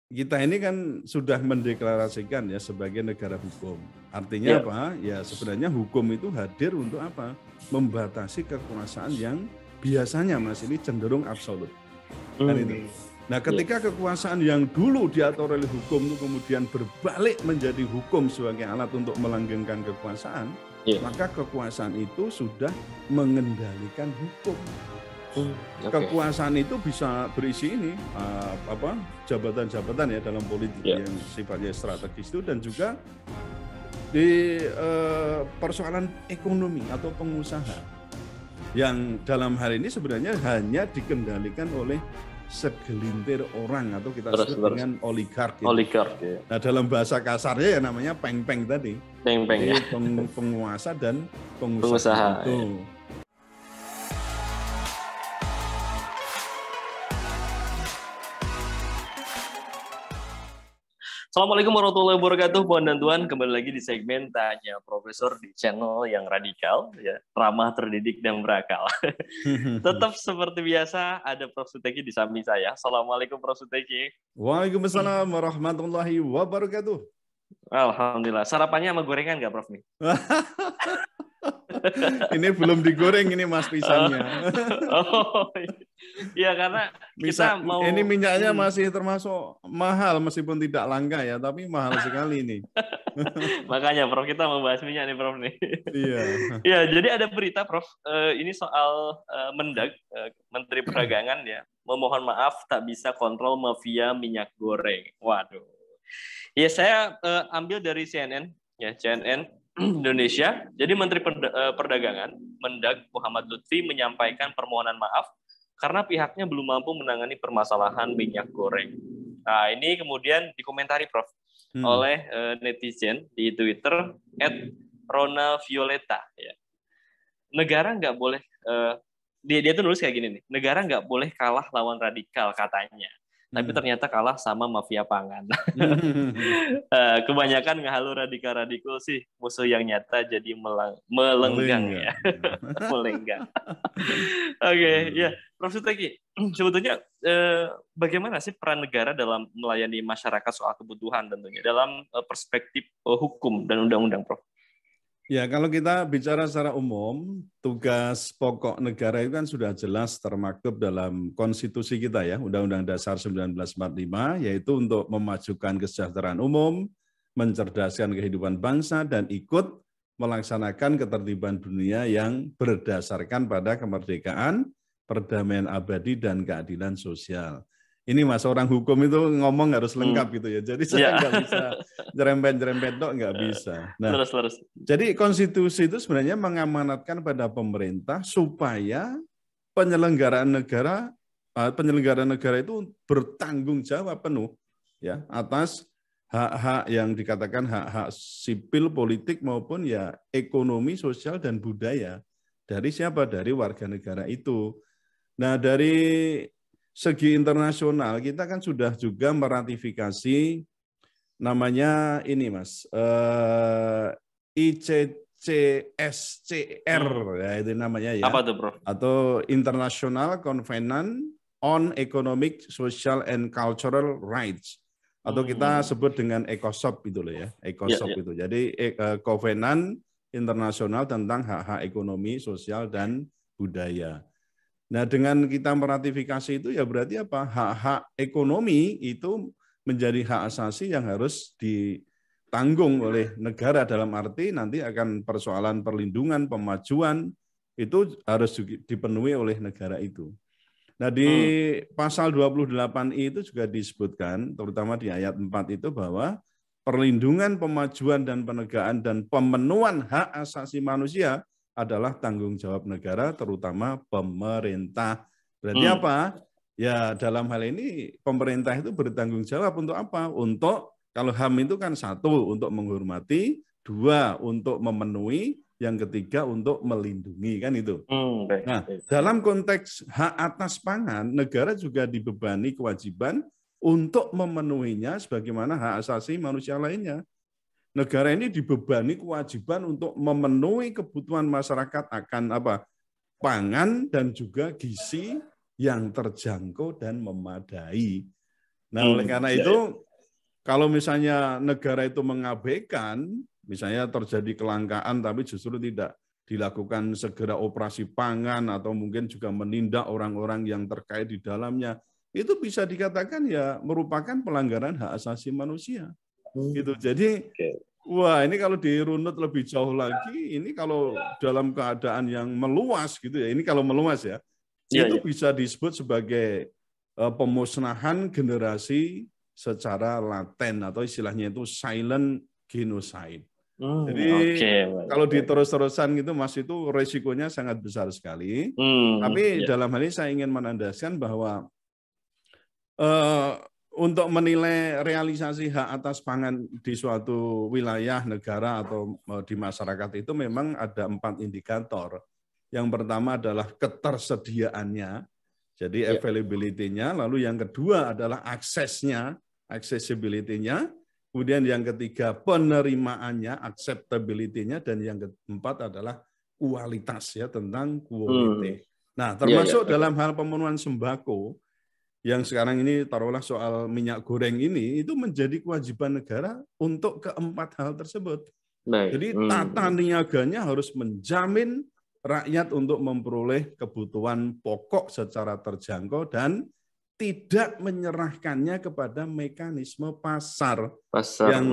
kita ini kan sudah mendeklarasikan ya sebagai negara hukum. Artinya apa? Ya sebenarnya hukum itu hadir untuk apa? Membatasi kekuasaan yang biasanya Mas ini cenderung absolut. Kan itu. Nah, ketika kekuasaan yang dulu diatur oleh hukum itu kemudian berbalik menjadi hukum sebagai alat untuk melanggengkan kekuasaan, maka kekuasaan itu sudah mengendalikan hukum. Kekuasaan itu bisa berisi ini jabatan-jabatan ya dalam politik yang sifatnya strategis itu, dan juga di persoalan ekonomi atau pengusaha yang dalam hal ini sebenarnya hanya dikendalikan oleh segelintir orang atau kita sebut dengan oligark. Ya. Nah, dalam bahasa kasarnya ya namanya peng-peng tadi. Peng-peng ya. Penguasa dan pengusaha itu. Ya. Assalamualaikum warahmatullahi wabarakatuh, Puan dan Tuan. Kembali lagi di segmen Tanya Profesor di channel yang radikal, ya, ramah, terdidik, dan berakal. Tetap seperti biasa, ada Prof. Suteki di samping saya. Assalamualaikum, Prof. Suteki. Waalaikumsalam warahmatullahi wabarakatuh. Alhamdulillah. Sarapannya sama gorengan nggak, Prof? Nih? Ini belum digoreng ini Mas pisangnya. Iya, karena kita mau... Ini minyaknya masih termasuk mahal meskipun tidak langka ya, tapi mahal sekali ini. Makanya Prof, kita mau bahas minyak nih Prof nih. Iya. Ya, jadi ada berita Prof, ini soal Mendag, Menteri Perdagangan ya, memohon maaf tak bisa kontrol mafia minyak goreng. Waduh. Ya, saya ambil dari CNN ya, CNN Indonesia. Jadi Menteri Perdagangan Mendag Muhammad Lutfi menyampaikan permohonan maaf karena pihaknya belum mampu menangani permasalahan minyak goreng. Nah, ini kemudian dikomentari Prof oleh netizen di Twitter @ronalvioleta ya. Negara nggak boleh dia tuh nulis kayak gini nih. Negara nggak boleh kalah lawan radikal katanya. Tapi ternyata kalah sama mafia pangan. Kebanyakan ngehalu radikal-radikal sih, musuh yang nyata jadi melenggang ya. Melenggang. Oke, ya. Prof. Suteki, sebetulnya bagaimana sih peran negara dalam melayani masyarakat soal kebutuhan tentunya, dalam perspektif hukum dan undang-undang, Prof? Ya, kalau kita bicara secara umum, tugas pokok negara itu kan sudah jelas termaktub dalam konstitusi kita ya, Undang-Undang Dasar 1945, yaitu untuk memajukan kesejahteraan umum, mencerdaskan kehidupan bangsa, dan ikut melaksanakan ketertiban dunia yang berdasarkan pada kemerdekaan, perdamaian abadi, dan keadilan sosial. Ini Mas, orang hukum itu ngomong harus lengkap gitu ya. Jadi saya nggak bisa jerempet-jerempet dok, nggak bisa. Nah, jadi konstitusi itu sebenarnya mengamanatkan pada pemerintah supaya penyelenggaraan negara itu bertanggung jawab penuh ya atas hak-hak yang dikatakan hak-hak sipil, politik maupun ya ekonomi, sosial, dan budaya dari siapa? Dari warga negara itu. Nah, dari segi internasional kita kan sudah juga meratifikasi namanya ini Mas ICCSCR ya itu namanya ya. Apa tuh, Bro? Atau International Covenant on Economic, Social and Cultural Rights atau kita sebut dengan ECOSOC itu loh ya, ECOSOC itu. Jadi Covenant internasional tentang hak-hak ekonomi, sosial, dan budaya. Nah, dengan kita meratifikasi itu ya berarti apa? Hak-hak ekonomi itu menjadi hak asasi yang harus ditanggung oleh negara, dalam arti nanti akan persoalan perlindungan, pemajuan itu harus dipenuhi oleh negara itu. Nah, di pasal 28I itu juga disebutkan, terutama di ayat 4 itu, bahwa perlindungan, pemajuan, dan penegakan dan pemenuhan hak asasi manusia adalah tanggung jawab negara, terutama pemerintah. Berarti apa? Ya, dalam hal ini pemerintah itu bertanggung jawab untuk apa? Untuk, kalau HAM itu kan satu, untuk menghormati, dua, untuk memenuhi, yang ketiga untuk melindungi, kan itu. Nah, dalam konteks hak atas pangan, negara juga dibebani kewajiban untuk memenuhinya sebagaimana hak asasi manusia lainnya. Negara ini dibebani kewajiban untuk memenuhi kebutuhan masyarakat akan apa? Pangan dan juga gizi yang terjangkau dan memadai. Nah, oleh karena itu, kalau misalnya negara itu mengabaikan, misalnya terjadi kelangkaan tapi justru tidak dilakukan segera operasi pangan atau mungkin juga menindak orang-orang yang terkait di dalamnya, itu bisa dikatakan ya merupakan pelanggaran hak asasi manusia. Gitu. Jadi, wah ini kalau dirunut lebih jauh lagi, ini kalau dalam keadaan yang meluas gitu ya, ini kalau meluas ya, itu bisa disebut sebagai pemusnahan generasi secara laten atau istilahnya itu silent genocide. Jadi kalau diterus-terusan gitu Mas, itu resikonya sangat besar sekali. Tapi dalam hal ini saya ingin menandaskan bahwa untuk menilai realisasi hak atas pangan di suatu wilayah, negara, atau di masyarakat itu memang ada 4 indikator. Yang pertama adalah ketersediaannya, jadi availability-nya. Lalu yang kedua adalah aksesnya, accessibility-nya. Kemudian yang ketiga penerimaannya, acceptability-nya. Dan yang keempat adalah kualitas, ya, tentang quality. Nah, termasuk dalam hal pemenuhan sembako, yang sekarang ini taruhlah soal minyak goreng ini, itu menjadi kewajiban negara untuk keempat hal tersebut. Jadi tata niaganya harus menjamin rakyat untuk memperoleh kebutuhan pokok secara terjangkau dan tidak menyerahkannya kepada mekanisme pasar yang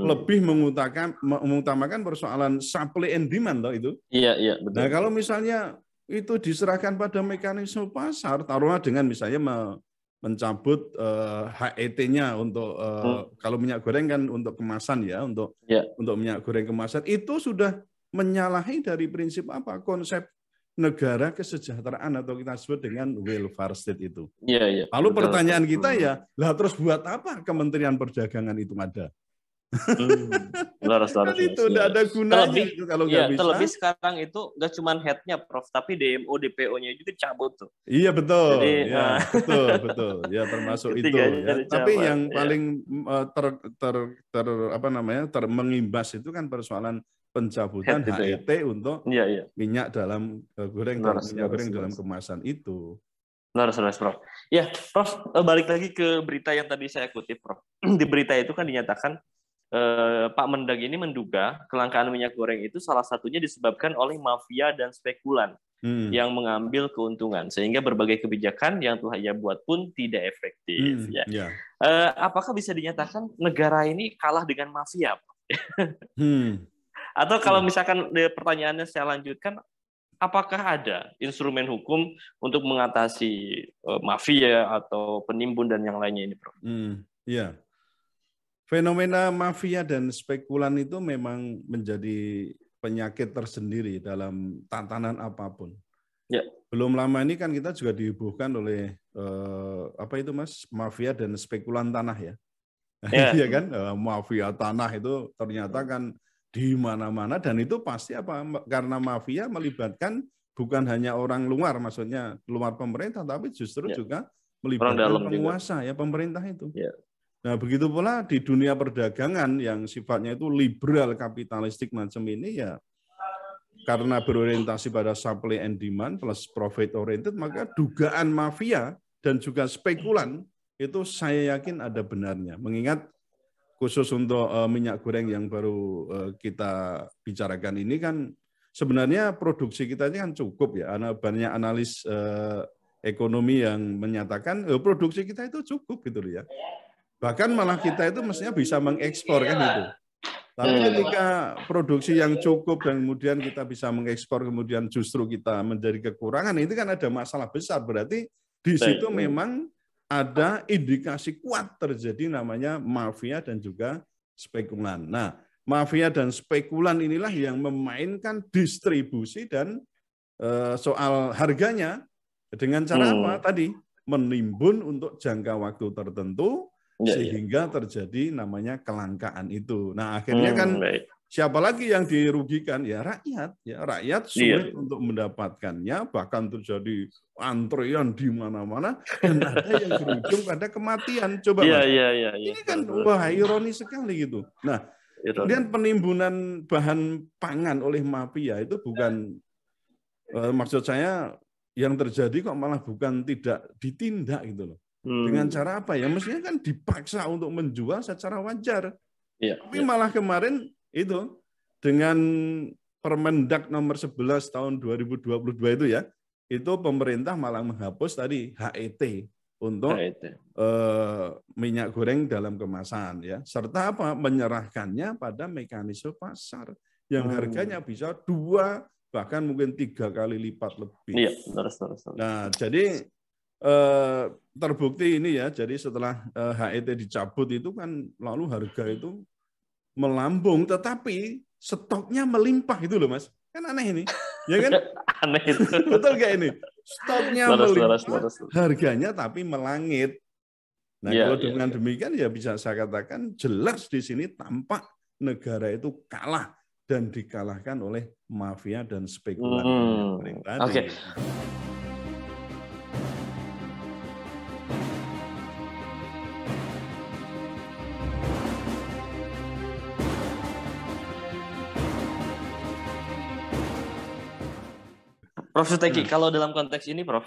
lebih mengutamakan persoalan supply and demand toh itu. Iya, betul. Nah, kalau misalnya itu diserahkan pada mekanisme pasar, taruhlah dengan misalnya mencabut HET-nya untuk kalau minyak goreng kan untuk kemasan ya, untuk minyak goreng kemasan, itu sudah menyalahi dari prinsip apa? Konsep negara kesejahteraan atau kita sebut dengan welfare state itu. Lalu betul, pertanyaan kita ya, lah terus buat apa Kementerian Perdagangan itu ada? Kan itu tidak ada gunanya itu kalau nggak bisa. Terlebih sekarang itu nggak cuma head-nya Prof, tapi DMO, DPO-nya juga cabut tuh. Iya betul, jadi, ya betul, ya termasuk itu. Ya. Tapi yang paling mengimbas itu kan persoalan pencabutan HET untuk minyak dalam minyak goreng dalam kemasan itu. Benar, Prof. Ya, Prof, balik lagi ke berita yang tadi saya kutip, Prof. Di berita itu kan dinyatakan Pak Mendag ini menduga kelangkaan minyak goreng itu salah satunya disebabkan oleh mafia dan spekulan yang mengambil keuntungan, sehingga berbagai kebijakan yang telah ia buat pun tidak efektif. Apakah bisa dinyatakan negara ini kalah dengan mafia, Prof? Atau kalau misalkan pertanyaannya saya lanjutkan, apakah ada instrumen hukum untuk mengatasi mafia atau penimbun dan yang lainnya ini, Prof? Iya. Fenomena mafia dan spekulan itu memang menjadi penyakit tersendiri dalam tatanan apapun. Belum lama ini kan kita juga dihebohkan oleh mafia dan spekulan tanah ya. Iya kan, mafia tanah itu ternyata kan di mana-mana, dan itu pasti karena mafia melibatkan bukan hanya orang luar, maksudnya luar pemerintah, tapi justru juga melibatkan penguasa juga. Ya pemerintah itu. Nah, begitu pula di dunia perdagangan yang sifatnya itu liberal kapitalistik macam ini ya, karena berorientasi pada supply and demand plus profit oriented, maka dugaan mafia dan juga spekulan itu saya yakin ada benarnya. Mengingat khusus untuk minyak goreng yang baru kita bicarakan ini kan sebenarnya produksi kita ini kan cukup ya. Banyak analis ekonomi yang menyatakan produksi kita itu cukup gitu ya. Bahkan malah kita itu mestinya bisa mengekspor kan itu. Tapi ketika produksi yang cukup dan kemudian kita bisa mengekspor, kemudian justru kita menjadi kekurangan, itu kan ada masalah besar. Berarti di situ memang ada indikasi kuat terjadi namanya mafia dan juga spekulan. Nah, mafia dan spekulan inilah yang memainkan distribusi dan soal harganya dengan cara apa? Tadi menimbun untuk jangka waktu tertentu, sehingga terjadi namanya kelangkaan itu. Nah, akhirnya kan siapa lagi yang dirugikan? Ya rakyat. Ya rakyat sulit untuk mendapatkannya, bahkan terjadi antrian di mana-mana dan ada yang berujung pada kematian. Coba Mas. Ini kan wah ironis sekali gitu. Nah, kemudian penimbunan bahan pangan oleh mafia itu bukan maksud saya yang terjadi kok malah bukan tidak ditindak gitu loh. Dengan cara apa ya? Mestinya kan dipaksa untuk menjual secara wajar. Tapi malah kemarin itu dengan Permendak nomor 11 tahun 2022 itu ya, itu pemerintah malah menghapus tadi HET untuk minyak goreng dalam kemasan ya, serta apa? Menyerahkannya pada mekanisme pasar yang harganya bisa 2 bahkan mungkin 3 kali lipat lebih. Iya, Nah, jadi terbukti ini ya, jadi setelah HET dicabut itu kan lalu harga itu melambung, tetapi stoknya melimpah itu loh Mas. Kan aneh ini, ya kan? Aneh itu. Betul nggak ini? Stoknya melimpah, harganya tapi melangit. Nah, kalau dengan demikian ya bisa saya katakan jelas di sini tampak negara itu kalah dan dikalahkan oleh mafia dan spekulan minyak goreng tadi. Prof. Suteki, kalau dalam konteks ini, Prof.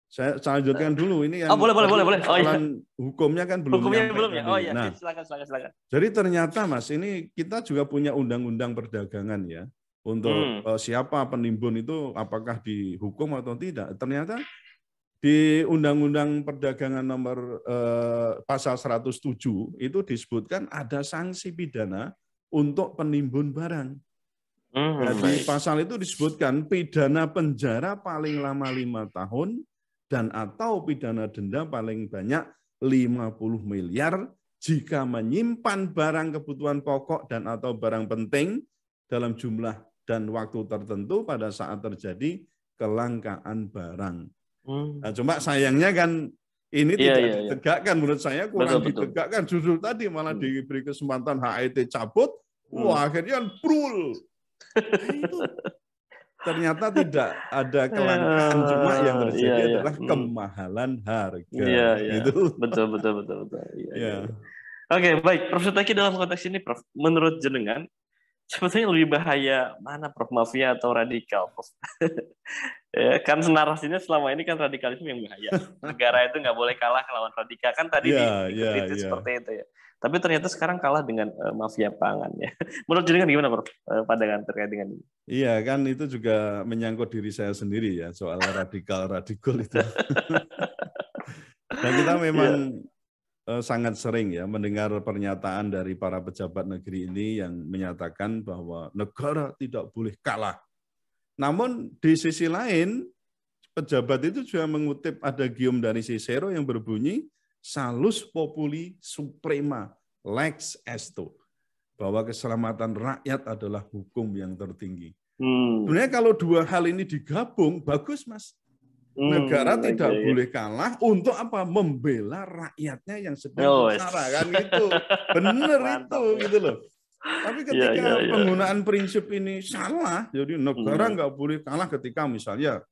Saya lanjutkan dulu ini yang boleh. hukumnya kan belum ya. Oh iya, nah, silakan. Jadi ternyata Mas, ini kita juga punya undang-undang perdagangan ya. Untuk siapa penimbun itu apakah dihukum atau tidak. Ternyata di Undang-Undang Perdagangan nomor pasal 107 itu disebutkan ada sanksi pidana untuk penimbun barang. Di pasal itu disebutkan pidana penjara paling lama 5 tahun dan atau pidana denda paling banyak 50 miliar jika menyimpan barang kebutuhan pokok dan atau barang penting dalam jumlah dan waktu tertentu pada saat terjadi kelangkaan barang. Nah, cuma sayangnya kan ini tidak ditegakkan, menurut saya kurang ditegakkan. Justru tadi malah diberi kesempatan HET cabut, wah akhirnya brul. Nah, itu ternyata tidak ada kelangkaan, cuma yang terjadi adalah kemahalan harga. Gitu. Betul. Oke, baik. Prof. Suteki, dalam konteks ini, Prof, menurut jenengan sebetulnya lebih bahaya mana, Prof, mafia atau radikal, Prof? Ya, kan narasinya selama ini kan radikalisme yang bahaya. Negara itu nggak boleh kalah lawan radikal, kan tadi dikritik seperti itu ya. Tapi ternyata sekarang kalah dengan mafia pangan ya. Menurut jenengan gimana, Prof, pandangan terkait dengan ini? Iya, kan itu juga menyangkut diri saya sendiri ya, soal radikal itu. Dan kita memang sangat sering ya mendengar pernyataan dari para pejabat negeri ini yang menyatakan bahwa negara tidak boleh kalah. Namun di sisi lain, pejabat itu juga mengutip ada gium dari Cicero yang berbunyi salus populi suprema lex esto, bahwa keselamatan rakyat adalah hukum yang tertinggi. Sebenarnya kalau dua hal ini digabung, bagus Mas. Negara tidak boleh kalah untuk apa? Membela rakyatnya yang sedang sengsara, kan gitu. Bener itu, gitu loh. Tapi ketika penggunaan prinsip ini salah, jadi negara nggak boleh kalah ketika misalnya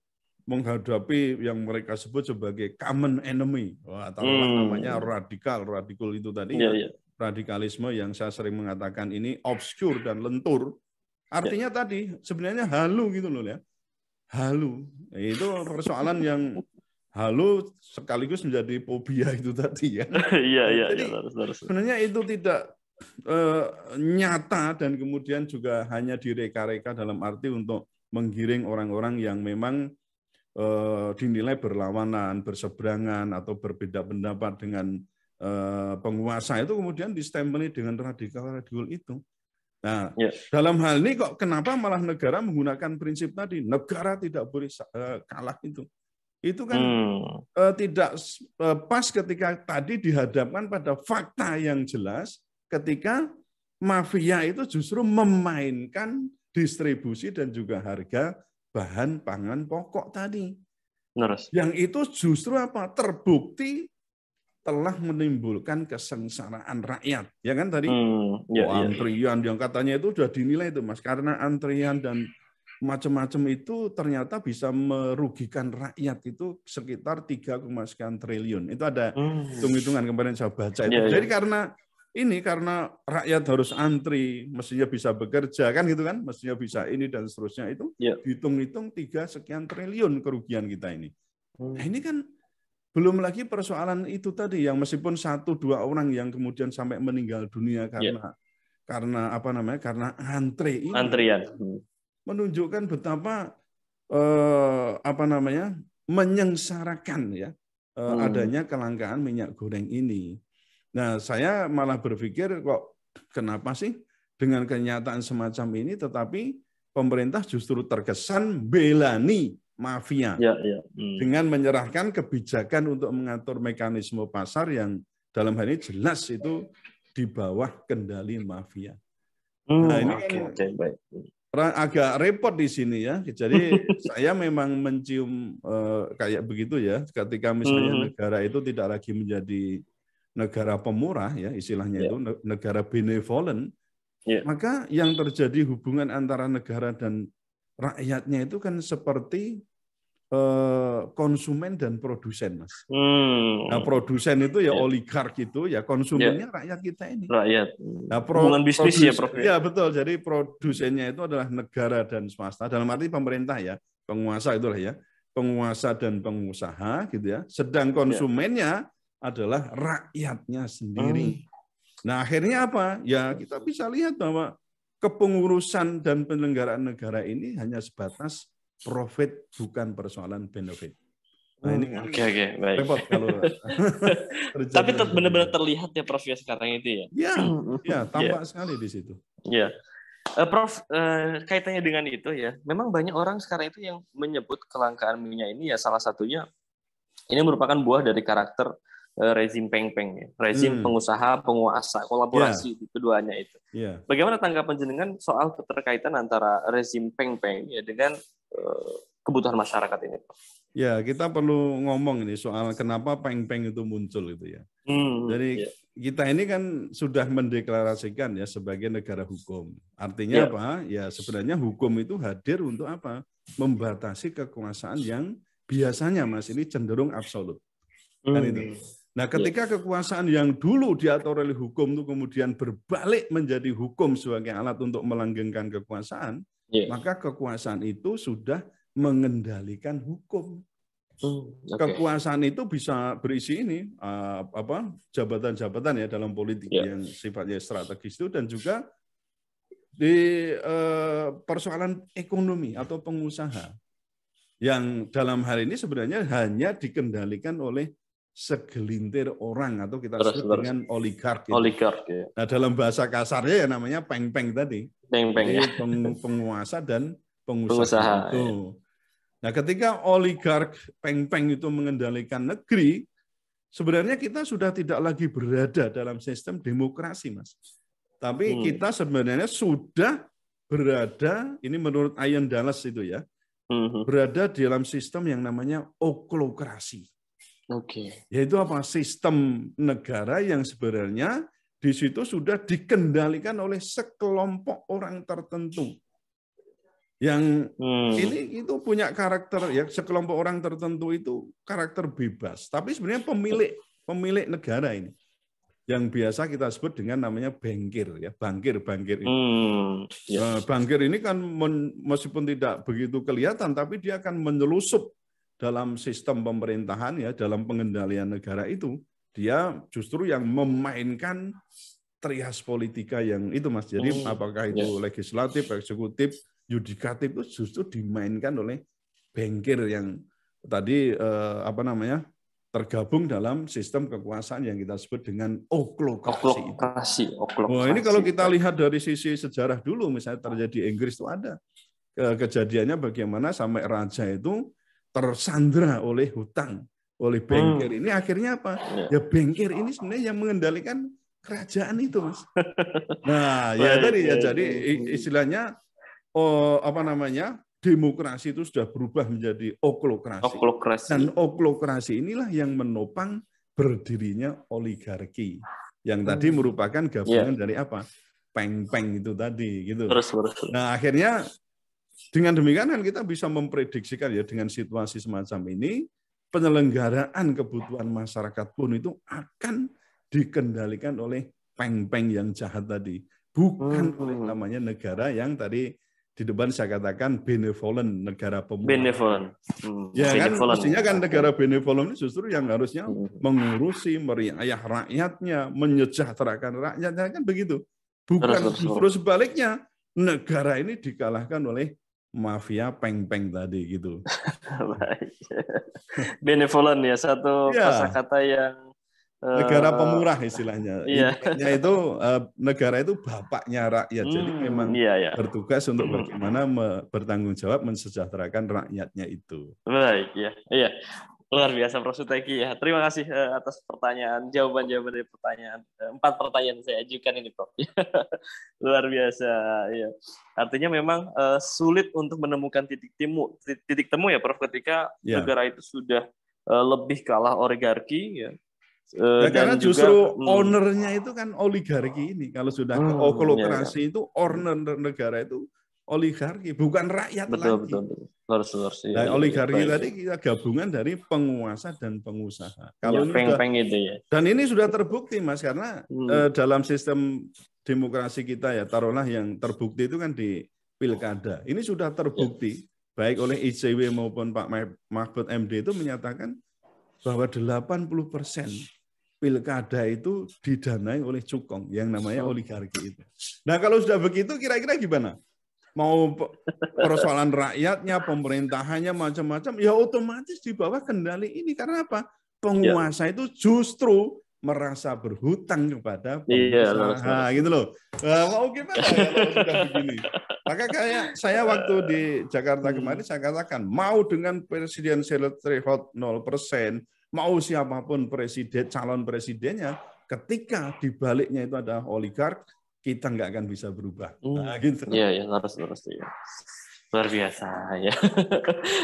menghadapi yang mereka sebut sebagai common enemy, atau namanya radikal itu tadi, radikalisme yang saya sering mengatakan ini obskur dan lentur. Artinya tadi sebenarnya halu gitu loh ya, halu. Itu persoalan yang halu sekaligus menjadi fobia itu tadi ya. Jadi sebenarnya itu tidak nyata dan kemudian juga hanya direka-reka dalam arti untuk menggiring orang-orang yang memang dinilai berlawanan, berseberangan atau berbeda pendapat dengan penguasa itu kemudian distempeli dengan radikal itu. Nah, dalam hal ini kok kenapa malah negara menggunakan prinsip tadi negara tidak boleh kalah itu? Itu kan tidak pas ketika tadi dihadapkan pada fakta yang jelas ketika mafia itu justru memainkan distribusi dan juga harga bahan pangan pokok tadi. Yang itu justru apa? Terbukti telah menimbulkan kesengsaraan rakyat. Ya kan tadi? Antrian yang katanya itu sudah dinilai itu Mas. Karena antrian dan macam-macam itu ternyata bisa merugikan rakyat itu sekitar 3, sekian triliun. Itu ada hitung-hitungan kemarin saya baca itu. Jadi karena rakyat harus antri, mestinya bisa bekerja kan gitu kan, mestinya bisa ini dan seterusnya itu dihitung-hitung 3 sekian triliun kerugian kita ini. Nah ini kan Belum lagi persoalan itu tadi yang meskipun 1-2 orang yang kemudian sampai meninggal dunia karena apa namanya? Karena antre ini Antrian. menunjukkan betapa apa namanya? Menyengsarakan ya adanya kelangkaan minyak goreng ini. Nah, saya malah berpikir kok kenapa sih dengan kenyataan semacam ini tetapi pemerintah justru terkesan belani mafia dengan menyerahkan kebijakan untuk mengatur mekanisme pasar yang dalam hal ini jelas itu di bawah kendali mafia. Nah, ini baik. Agak repot di sini ya. Jadi saya memang mencium kayak begitu ya. Ketika misalnya negara itu tidak lagi menjadi negara pemurah ya istilahnya itu negara benevolent, maka yang terjadi hubungan antara negara dan rakyatnya itu kan seperti konsumen dan produsen, Mas. Nah, produsen itu ya oligark itu ya, konsumennya rakyat kita ini. Rakyat. Nah, hubungan bisnis ya, Prof. Ya betul. Jadi produsennya itu adalah negara dan swasta. Dalam arti pemerintah ya, penguasa itulah ya, penguasa dan pengusaha gitu ya. Sedang konsumennya adalah rakyatnya sendiri. Nah, akhirnya apa? Ya kita bisa lihat bahwa kepengurusan dan penyelenggaraan negara ini hanya sebatas profit, bukan persoalan benefit. Nah, ini kan baik. Repot kalau tapi benar-benar terlihat ya, Prof, ya sekarang itu ya. Ya, tampak sekali di situ. Ya. Prof, kaitannya dengan itu ya, memang banyak orang sekarang itu yang menyebut kelangkaan minyak ini ya salah satunya ini merupakan buah dari karakter rezim peng-peng ya, rezim pengusaha penguasa kolaborasi keduanya itu. Bagaimana tanggapan jenengan soal keterkaitan antara rezim peng-peng ya dengan kebutuhan masyarakat ini, Prof? Ya, kita perlu ngomong ini soal kenapa peng-peng itu muncul itu ya. Jadi kita ini kan sudah mendeklarasikan ya sebagai negara hukum. Artinya apa? Ya sebenarnya hukum itu hadir untuk apa? Membatasi kekuasaan yang biasanya, Mas, ini cenderung absolut. Kan itu. Nah, ketika kekuasaan yang dulu diatur oleh hukum itu kemudian berbalik menjadi hukum sebagai alat untuk melanggengkan kekuasaan, maka kekuasaan itu sudah mengendalikan hukum. Kekuasaan itu bisa berisi ini jabatan-jabatan ya dalam politik yang sifatnya strategis itu, dan juga di persoalan ekonomi atau pengusaha yang dalam hal ini sebenarnya hanya dikendalikan oleh segelintir orang atau kita sebut dengan oligark. Nah, dalam bahasa kasarnya ya namanya peng-peng tadi. Jadi penguasa dan pengusaha itu. Nah, ketika oligark peng-peng itu mengendalikan negeri, sebenarnya kita sudah tidak lagi berada dalam sistem demokrasi, Mas. Tapi kita sebenarnya sudah berada, ini menurut Ian Dulles itu ya, berada di dalam sistem yang namanya oklokrasi. Yaitu apa? Sistem negara yang sebenarnya di situ sudah dikendalikan oleh sekelompok orang tertentu. Yang ini itu punya karakter ya, sekelompok orang tertentu itu karakter bebas, tapi sebenarnya pemilik negara ini yang biasa kita sebut dengan namanya bankir ya, bankir ini. Bankir ini kan meskipun tidak begitu kelihatan, tapi dia akan menyelusup dalam sistem pemerintahan ya, dalam pengendalian negara itu. Dia justru yang memainkan trias politika yang itu, Mas. Jadi apakah itu legislatif, eksekutif, yudikatif, itu justru dimainkan oleh bankir yang tadi tergabung dalam sistem kekuasaan yang kita sebut dengan oklokrasi. Nah, ini kalau kita lihat dari sisi sejarah dulu, misalnya terjadi di Inggris itu ada kejadiannya bagaimana sampai raja itu tersandra oleh hutang, oleh bankir ini. Akhirnya apa? Ya bankir ini sebenarnya yang mengendalikan kerajaan itu, Mas. Nah, ya tadi ya, jadi istilahnya demokrasi itu sudah berubah menjadi oklokrasi. Dan oklokrasi inilah yang menopang berdirinya oligarki. Yang tadi merupakan gabungan dari apa? Peng-peng itu tadi gitu. Nah, akhirnya dengan demikian kan kita bisa memprediksikan ya, dengan situasi semacam ini penyelenggaraan kebutuhan masyarakat pun itu akan dikendalikan oleh peng-peng yang jahat tadi, bukan oleh namanya negara yang tadi di depan saya katakan benevolent, negara pemurah. Benevolent. Ya kan, Benevolent. mestinya kan negara benevolent ini justru yang harusnya mengurusi, meriayah rakyatnya, menyejahterakan rakyatnya, kan begitu. Bukan justru sebaliknya, negara ini dikalahkan oleh mafia peng-peng tadi gitu. Benevolent ya, satu kosakata yang negara pemurah istilahnya. Iya. Intinya itu negara itu bapaknya rakyat. Jadi memang bertugas untuk bagaimana bertanggung jawab mensejahterakan rakyatnya itu. Baik, ya. Iya. Luar biasa Prof. Suteki ya. Terima kasih atas jawaban-jawaban dari pertanyaan. 4 pertanyaan saya ajukan ini, Prof. Luar biasa, ya. Artinya memang sulit untuk menemukan titik temu ya, Prof, ketika negara itu sudah lebih kalah oligarki ya. Karena justru ownernya itu kan oligarki ini. Kalau sudah ke okolokrasi itu owner negara itu oligarki, bukan rakyat lagi. Betul. Nah, oligarki tadi kita gabungan dari penguasa dan pengusaha. Kalau ini sudah, itu ya. Dan ini sudah terbukti, Mas, karena dalam sistem demokrasi kita ya, taruhlah yang terbukti itu kan di pilkada. Ini sudah terbukti baik oleh ICW maupun Pak Mahfud MD itu menyatakan bahwa 80% pilkada itu didanai oleh cukong yang namanya oligarki itu. Nah, kalau sudah begitu kira-kira gimana? Mau persoalan rakyatnya, pemerintahannya macam-macam, ya otomatis di bawah kendali ini. Karena apa? Penguasa itu justru merasa berhutang kepada pengusaha, gitu loh. Mau gimana kalau sudah begini? Maka kayak saya waktu di Jakarta kemarin saya katakan, mau dengan presidensial threshold 0%, mau siapapun calon presidennya, ketika di baliknya itu ada oligark, kita nggak akan bisa berubah. Nah, gitu. Iya, harus ya. Luar biasa ya.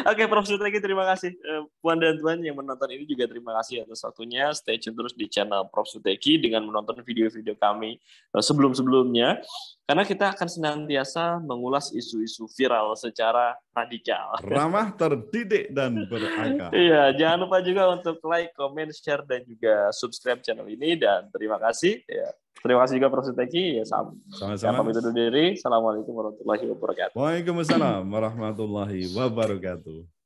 Oke, Prof. Suteki, terima kasih. Puan dan Tuan yang menonton ini juga terima kasih atas waktunya. Stay tune terus di channel Prof. Suteki dengan menonton video-video kami sebelum-sebelumnya. Karena kita akan senantiasa mengulas isu-isu viral secara radikal. Ramah, terdidik, dan berakal. Iya, jangan lupa juga untuk like, comment, share, dan juga subscribe channel ini. Dan terima kasih. Ya. Terima kasih juga Prof. Suteki. Ya, sama-sama. Pamit undur diri. Assalamualaikum warahmatullahi wabarakatuh. Waalaikumsalam warahmatullahi wabarakatuh.